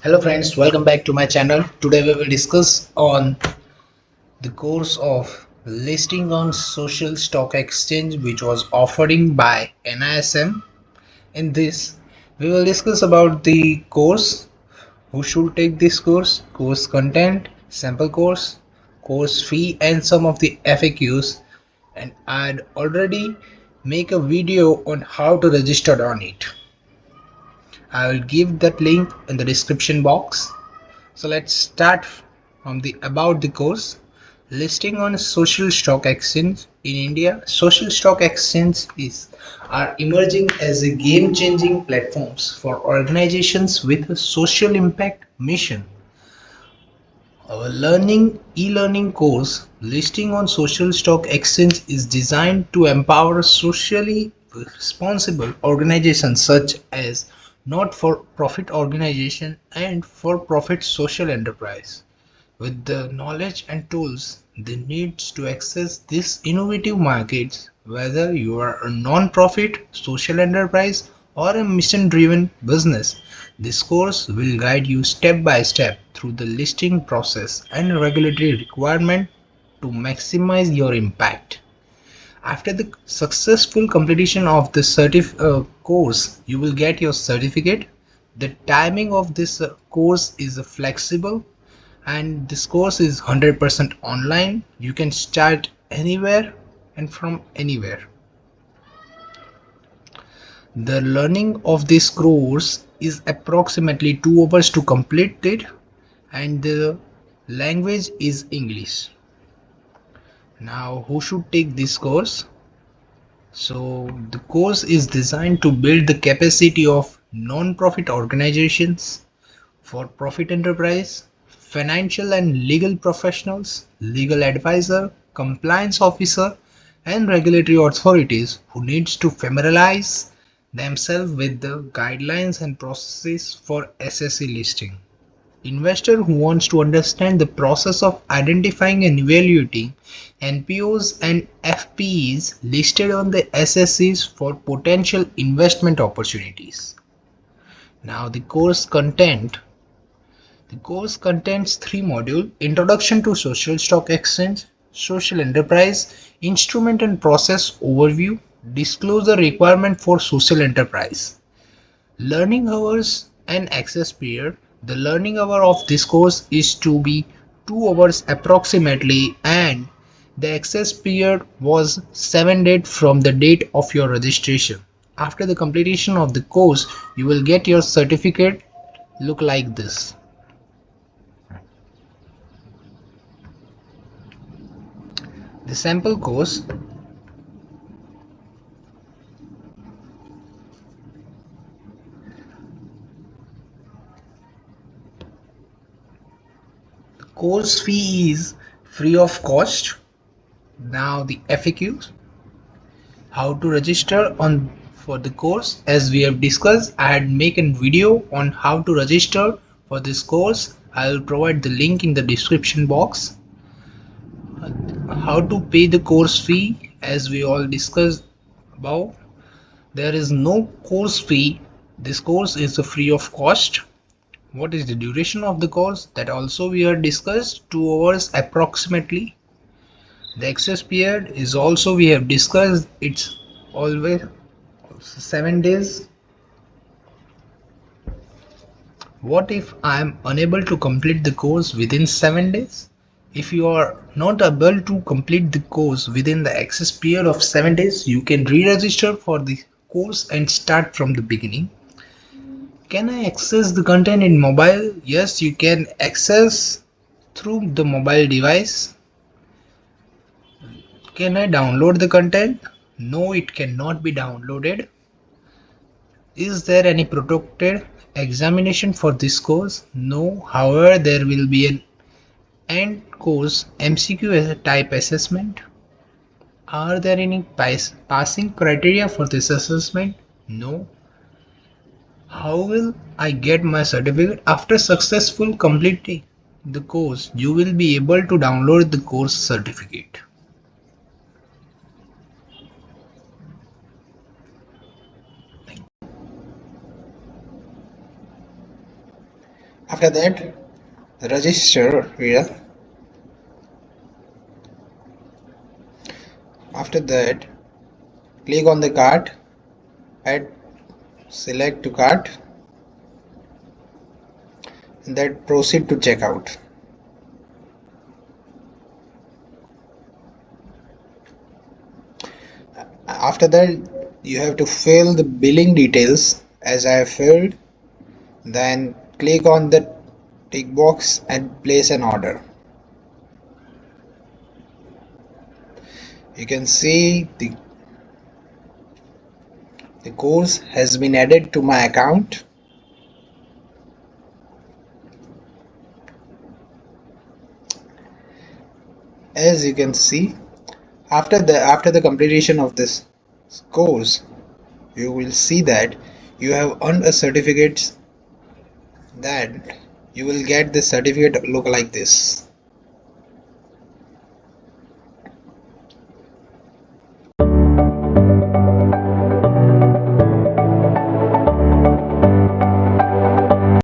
Hello friends, welcome back to my channel. Today we will discuss on the course of listing on social stock exchange which was offered by NISM. In this we will discuss about the course, who should take this course content, sample course fee and some of the FAQs, and I'd already make a video on how to register on it. I will give that link in the description box. So let's start from the about the course. Listing on social stock exchange in India. Social stock exchange are emerging as a game-changing platforms for organizations with a social impact mission. Our e-learning course, Listing on Social Stock Exchange, is designed to empower socially responsible organizations such as not-for-profit organization and for-profit social enterprise with the knowledge and tools they need to access these innovative markets. Whether you are a non-profit, social enterprise, or a mission-driven business, this course will guide you step by step through the listing process and regulatory requirement to maximize your impact. After the successful completion of the course, you will get your certificate. The timing of this course is flexible, and this course is 100% online. You can start anywhere and from anywhere. The learning of this course is approximately 2 hours to complete it, and the language is English. Now, who should take this course? So the course is designed to build the capacity of non-profit organizations, for-profit enterprise, financial and legal professionals, legal advisor, compliance officer, and regulatory authorities who needs to familiarize themselves with the guidelines and processes for SSE listing. Investor who wants to understand the process of identifying and evaluating NPOs and FPEs listed on the SSEs for potential investment opportunities. Now the course content. The course contains 3 modules: Introduction to Social Stock Exchange, Social Enterprise, Instrument and Process Overview, Disclosure Requirement for Social Enterprise. Learning hours and access period. The learning hour of this course is to be 2 hours approximately, and the access period was 7 days from the date of your registration. After the completion of the course, you will get your certificate look like this. The sample course. The course fee is free of cost. Now the FAQs. How to register on for the course. As we have discussed, I had made a video on how to register for this course. I will provide the link in the description box. How to pay the course fee, as we all discussed above. There is no course fee. This course is free of cost. What is the duration of the course? That also we have discussed, 2 hours approximately. The access period is also we have discussed, it's always 7 days. What if I am unable to complete the course within 7 days? If you are not able to complete the course within the access period of 7 days, you can re-register for the course and start from the beginning. Can I access the content in mobile? Yes, you can access through the mobile device. Can I download the content? No, it cannot be downloaded. Is there any protected examination for this course? No, however, there will be an end course MCQ as a type assessment. Are there any passing criteria for this assessment? No. How will I get my certificate? After successful completing the course, you will be able to download the course certificate. After that, register here. After that, click on the cart, add, select to cart, and then proceed to checkout. After that, you have to fill the billing details as I have filled. Then click on the tick box and place an order. You can see the course has been added to my account. As you can see, after the completion of this course, you will see that you have earned a certificate, that you will get the certificate look like this.